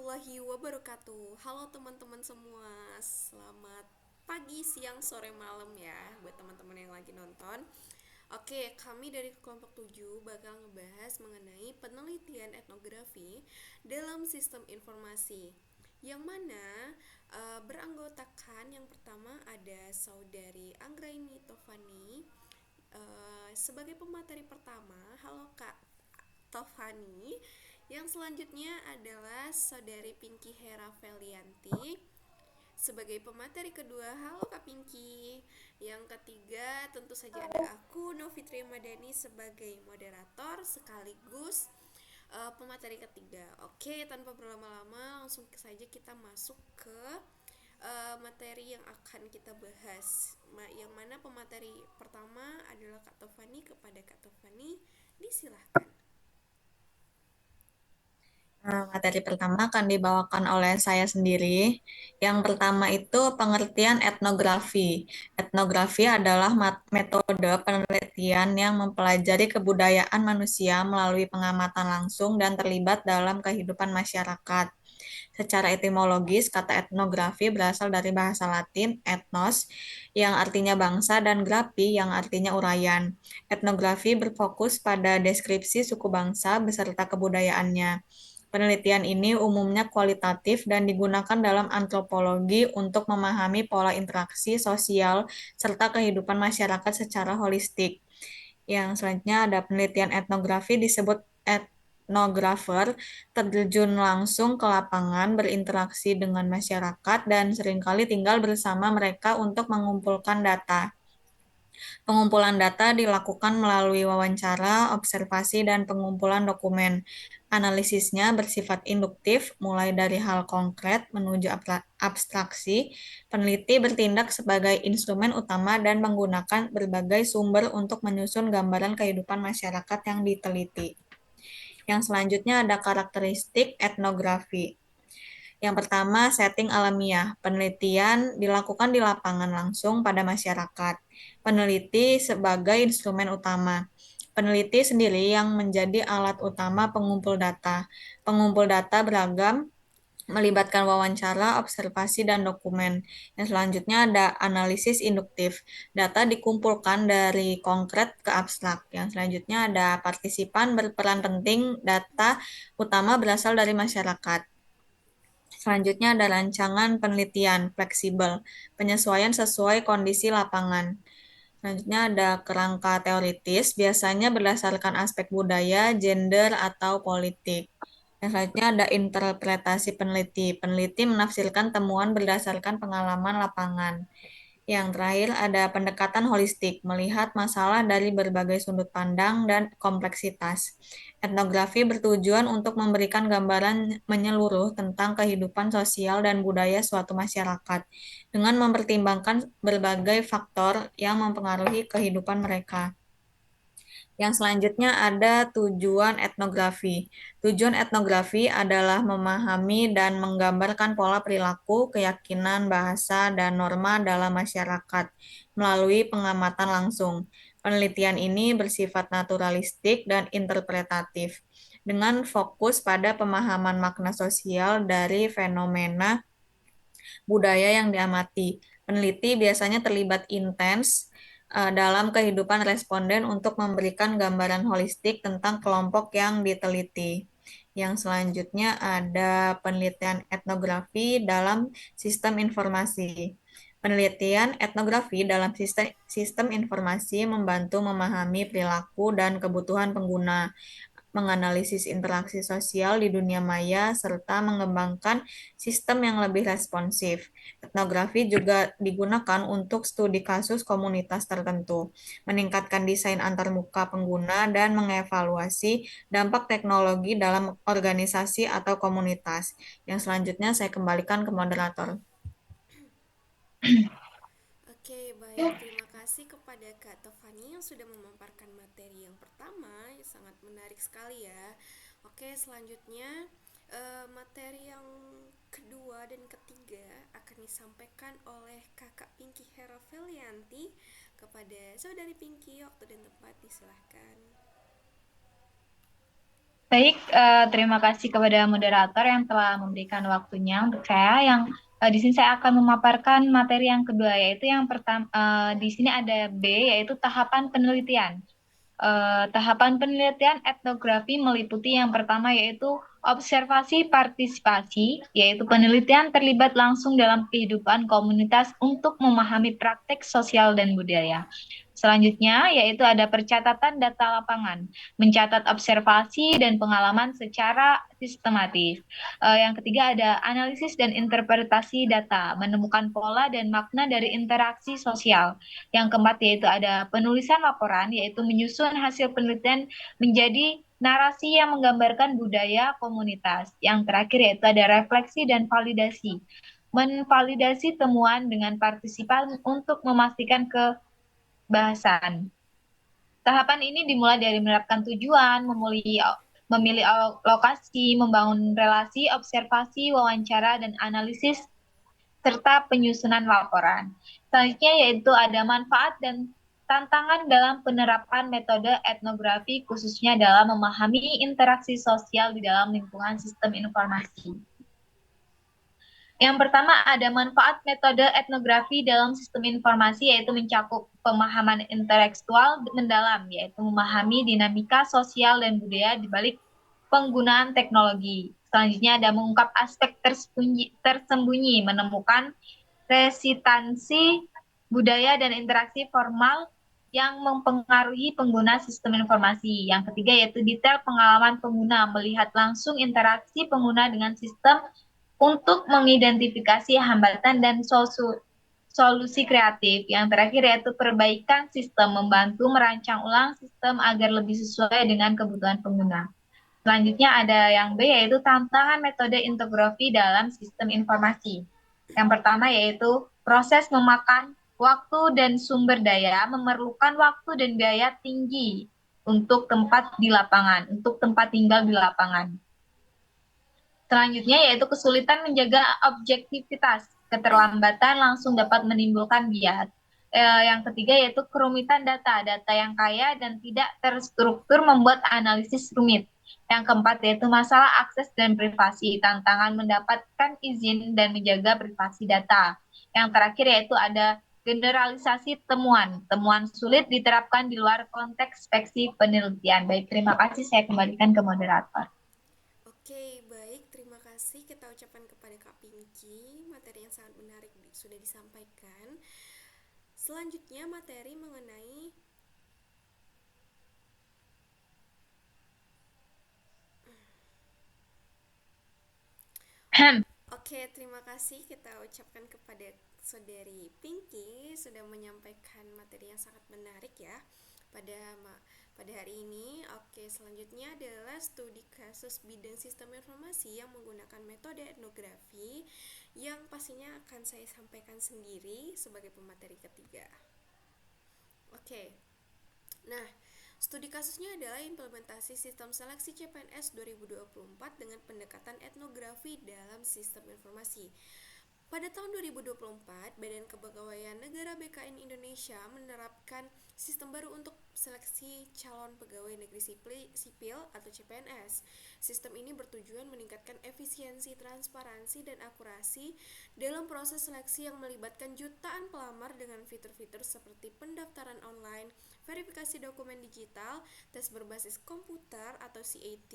warahmatullahi wabarakatuh. Halo teman-teman semua, selamat pagi, siang, sore, malam ya buat teman-teman yang lagi nonton. Oke, kami dari kelompok 7 bakal ngebahas mengenai penelitian etnografi dalam sistem informasi. Yang mana beranggotakan yang pertama ada Saudari Anggraini Tovani sebagai pemateri pertama. Halo Kak Tovani. Yang selanjutnya adalah Saudari Pinky Hera Felianti sebagai pemateri kedua. Halo Kak Pinky. Yang ketiga tentu saja ada aku Novitri Madani sebagai moderator sekaligus pemateri ketiga. Oke, tanpa berlama-lama langsung saja kita masuk ke materi yang akan kita bahas. Yang mana pemateri pertama adalah Kak Tovani. Kepada Kak Tovani disilahkan. Materi pertama akan dibawakan oleh saya sendiri. Yang pertama itu pengertian etnografi. Etnografi adalah metode penelitian yang mempelajari kebudayaan manusia melalui pengamatan langsung dan terlibat dalam kehidupan masyarakat. Secara etimologis, kata etnografi berasal dari bahasa Latin ethnos yang artinya bangsa dan grafi yang artinya uraian. Etnografi berfokus pada deskripsi suku bangsa beserta kebudayaannya. Penelitian ini umumnya kualitatif dan digunakan dalam antropologi untuk memahami pola interaksi sosial serta kehidupan masyarakat secara holistik. Yang selanjutnya ada penelitian etnografi disebut etnografer, terjun langsung ke lapangan, berinteraksi dengan masyarakat, dan seringkali tinggal bersama mereka untuk mengumpulkan data. Pengumpulan data dilakukan melalui wawancara, observasi, dan pengumpulan dokumen. Analisisnya bersifat induktif, mulai dari hal konkret menuju abstraksi. Peneliti bertindak sebagai instrumen utama dan menggunakan berbagai sumber untuk menyusun gambaran kehidupan masyarakat yang diteliti. Yang selanjutnya ada karakteristik etnografi. Yang pertama, setting alamiah. Penelitian dilakukan di lapangan langsung pada masyarakat. Peneliti sebagai instrumen utama. Peneliti sendiri yang menjadi alat utama pengumpul data. Pengumpul data beragam, melibatkan wawancara, observasi, dan dokumen. Yang selanjutnya ada analisis induktif. Data dikumpulkan dari konkret ke abstrak. Yang selanjutnya ada partisipan berperan penting, data utama berasal dari masyarakat. Selanjutnya ada rancangan penelitian fleksibel, penyesuaian sesuai kondisi lapangan. Selanjutnya ada kerangka teoritis, biasanya berdasarkan aspek budaya, gender, atau politik. Yang selanjutnya ada interpretasi peneliti. Peneliti menafsirkan temuan berdasarkan pengalaman lapangan. Yang terakhir ada pendekatan holistik, melihat masalah dari berbagai sudut pandang dan kompleksitas. Etnografi bertujuan untuk memberikan gambaran menyeluruh tentang kehidupan sosial dan budaya suatu masyarakat, dengan mempertimbangkan berbagai faktor yang mempengaruhi kehidupan mereka. Yang selanjutnya ada tujuan etnografi. Tujuan etnografi adalah memahami dan menggambarkan pola perilaku, keyakinan, bahasa, dan norma dalam masyarakat melalui pengamatan langsung. Penelitian ini bersifat naturalistik dan interpretatif, dengan fokus pada pemahaman makna sosial dari fenomena budaya yang diamati. Peneliti biasanya terlibat intens dalam kehidupan responden untuk memberikan gambaran holistik tentang kelompok yang diteliti. Yang selanjutnya ada penelitian etnografi dalam sistem informasi. Penelitian etnografi dalam sistem informasi membantu memahami perilaku dan kebutuhan pengguna, menganalisis interaksi sosial di dunia maya, serta mengembangkan sistem yang lebih responsif. Etnografi juga digunakan untuk studi kasus komunitas tertentu, meningkatkan desain antarmuka pengguna, dan mengevaluasi dampak teknologi dalam organisasi atau komunitas. Yang selanjutnya saya kembalikan ke moderator. Oke, baik. Terima kasih kepada Kak Tovani yang sudah memaparkan materi yang pertama, yang sangat menarik sekali ya. Oke, selanjutnya materi yang kedua dan ketiga akan disampaikan oleh Kakak Pinky Hera Felianti kepada Saudari Pinky. Waktu dan tempat disilahkan. Baik, terima kasih kepada moderator yang telah memberikan waktunya untuk saya. Yang di sini saya akan memaparkan materi yang kedua, yaitu yang pertama di sini ada B, yaitu tahapan penelitian. Tahapan penelitian etnografi meliputi yang pertama yaitu observasi partisipasi, yaitu penelitian terlibat langsung dalam kehidupan komunitas untuk memahami praktek sosial dan budaya. Selanjutnya yaitu ada percatatan data lapangan, mencatat observasi dan pengalaman secara sistematis. Yang ketiga ada analisis dan interpretasi data, menemukan pola dan makna dari interaksi sosial. Yang keempat yaitu ada penulisan laporan, yaitu menyusun hasil penelitian menjadi narasi yang menggambarkan budaya komunitas. Yang terakhir yaitu ada refleksi dan validasi. Menvalidasi temuan dengan partisipan untuk memastikan kebahasan. Tahapan ini dimulai dari menerapkan tujuan, memilih lokasi, membangun relasi, observasi, wawancara, dan analisis serta penyusunan laporan. Selanjutnya yaitu ada manfaat dan tantangan dalam penerapan metode etnografi khususnya dalam memahami interaksi sosial di dalam lingkungan sistem informasi. Yang pertama ada manfaat metode etnografi dalam sistem informasi yaitu mencakup pemahaman intelektual mendalam yaitu memahami dinamika sosial dan budaya di balik penggunaan teknologi. Selanjutnya ada mengungkap aspek tersembunyi menemukan resistansi budaya dan interaksi formal yang mempengaruhi pengguna sistem informasi. Yang ketiga yaitu detail pengalaman pengguna, melihat langsung interaksi pengguna dengan sistem untuk mengidentifikasi hambatan dan solusi kreatif. Yang terakhir yaitu perbaikan sistem, membantu merancang ulang sistem agar lebih sesuai dengan kebutuhan pengguna. Selanjutnya ada yang B yaitu tantangan metode integrafi dalam sistem informasi. Yang pertama yaitu proses memakan waktu dan sumber daya, memerlukan waktu dan biaya tinggi untuk tempat tinggal di lapangan. Selanjutnya yaitu kesulitan menjaga objektivitas, keterlambatan langsung dapat menimbulkan bias. Yang ketiga yaitu kerumitan data yang kaya dan tidak terstruktur membuat analisis rumit. Yang keempat yaitu masalah akses dan privasi, tantangan mendapatkan izin dan menjaga privasi data. Yang terakhir yaitu ada generalisasi temuan sulit diterapkan di luar konteks speksi penelitian. Baik, terima kasih, saya kembalikan ke moderator. Oke, baik, terima kasih kita ucapkan kepada Kak Pinky. Materi yang sangat menarik sudah disampaikan. Selanjutnya materi mengenai Oke, terima kasih kita ucapkan kepada Saudari Pinky sudah menyampaikan materi yang sangat menarik ya pada hari ini. Oke, selanjutnya adalah studi kasus bidang sistem informasi yang menggunakan metode etnografi yang pastinya akan saya sampaikan sendiri sebagai pemateri ketiga. Oke. Nah, studi kasusnya adalah implementasi sistem seleksi CPNS 2024 dengan pendekatan etnografi dalam sistem informasi. Pada tahun 2024, Badan Kepegawaian Negara BKN Indonesia menerapkan sistem baru untuk seleksi calon pegawai negeri sipil atau CPNS. Sistem ini bertujuan meningkatkan efisiensi, transparansi, dan akurasi dalam proses seleksi yang melibatkan jutaan pelamar dengan fitur-fitur seperti pendaftaran online, verifikasi dokumen digital, tes berbasis komputer atau CAT,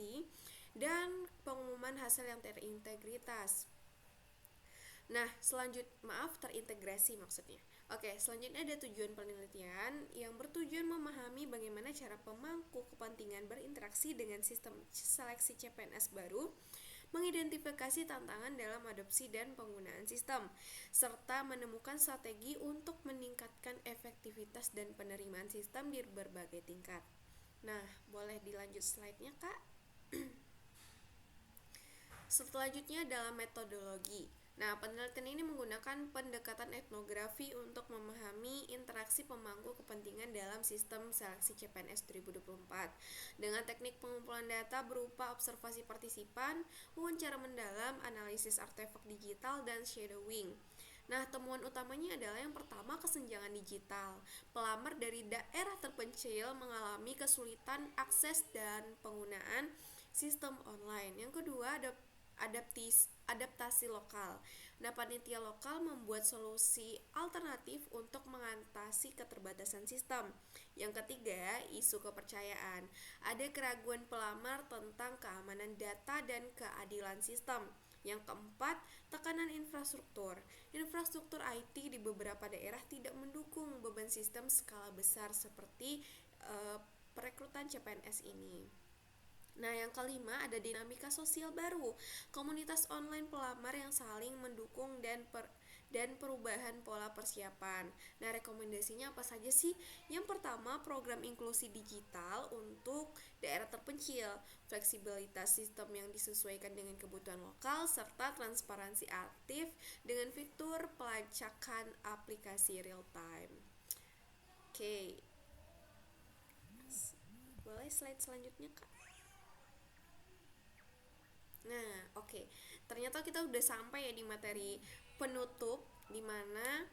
dan pengumuman hasil yang terintegritas. Nah, terintegrasi maksudnya. Oke, selanjutnya ada tujuan penelitian yang bertujuan memahami bagaimana cara pemangku kepentingan berinteraksi dengan sistem seleksi CPNS baru, mengidentifikasi tantangan dalam adopsi dan penggunaan sistem, serta menemukan strategi untuk meningkatkan efektivitas dan penerimaan sistem di berbagai tingkat. Nah, boleh dilanjut slide-nya, Kak? Selanjutnya adalah metodologi. Nah, penelitian ini menggunakan pendekatan etnografi untuk memahami interaksi pemangku kepentingan dalam sistem seleksi CPNS 2024 dengan teknik pengumpulan data berupa observasi partisipan, wawancara mendalam, analisis artefak digital, dan shadowing. Nah, temuan utamanya adalah yang pertama, kesenjangan digital. Pelamar dari daerah terpencil mengalami kesulitan akses dan penggunaan sistem online. Yang kedua, adaptasi lokal. Nah, panitia lokal membuat solusi alternatif untuk mengatasi keterbatasan sistem. Yang ketiga, isu kepercayaan. Ada keraguan pelamar tentang keamanan data dan keadilan sistem. Yang keempat, tekanan infrastruktur. Infrastruktur IT di beberapa daerah tidak mendukung beban sistem skala besar seperti perekrutan CPNS ini. Nah, yang kelima ada dinamika sosial baru, komunitas online pelamar yang saling mendukung dan perubahan pola persiapan. Nah, rekomendasinya apa saja sih? Yang pertama, program inklusi digital untuk daerah terpencil, fleksibilitas sistem yang disesuaikan dengan kebutuhan lokal, serta transparansi aktif dengan fitur pelacakan aplikasi real time. Oke, boleh slide selanjutnya, Kak? Nah, oke. Ternyata kita udah sampai ya di materi penutup, di mana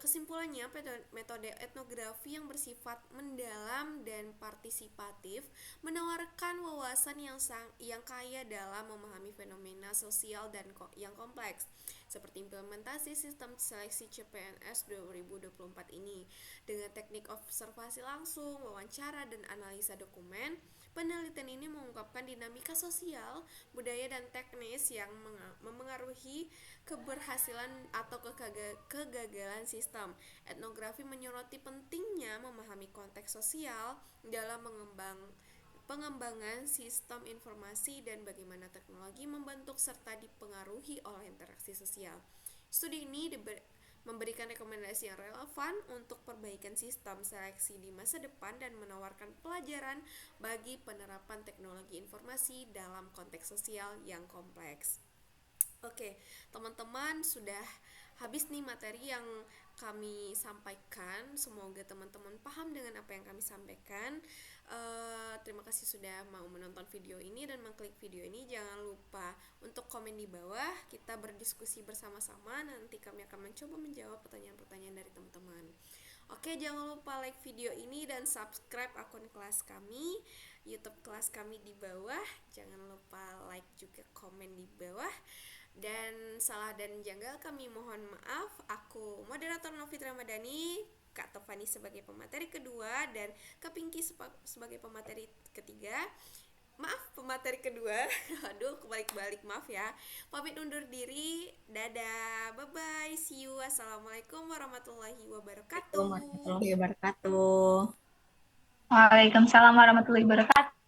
kesimpulannya metode etnografi yang bersifat mendalam dan partisipatif menawarkan wawasan yang kaya dalam memahami fenomena sosial dan yang kompleks seperti implementasi sistem seleksi CPNS 2024 ini dengan teknik observasi langsung, wawancara dan analisa dokumen. Penelitian ini mengungkapkan dinamika sosial, budaya, dan teknis yang memengaruhi keberhasilan atau kegagalan sistem. Etnografi menyoroti pentingnya memahami konteks sosial dalam pengembangan sistem informasi dan bagaimana teknologi membentuk serta dipengaruhi oleh interaksi sosial. Studi ini memberikan rekomendasi yang relevan untuk perbaikan sistem seleksi di masa depan dan menawarkan pelajaran bagi penerapan teknologi informasi dalam konteks sosial yang kompleks. Oke, teman-teman, sudah habis nih materi yang kami sampaikan. Semoga teman-teman paham dengan apa yang kami sampaikan. Terima kasih sudah mau menonton video ini dan mengklik video ini. Jangan lupa untuk komen di bawah. Kita berdiskusi bersama-sama. Nanti kami akan mencoba menjawab pertanyaan-pertanyaan dari teman-teman. Oke, jangan lupa like video ini dan subscribe akun kelas kami, YouTube kelas kami di bawah. Jangan lupa like juga komen di bawah. Dan salah dan janggal kami mohon maaf. Aku moderator Novit Ramadhani, Kak Tovani sebagai pemateri kedua, dan Kak Pinky sebagai pemateri ketiga. Maaf, pemateri kedua. Aduh, kebalik-balik, maaf ya. Pamit undur diri. Dadah, bye-bye, see you. Assalamualaikum warahmatullahi wabarakatuh. Warahmatullahi wabarakatuh. Waalaikumsalam warahmatullahi wabarakatuh.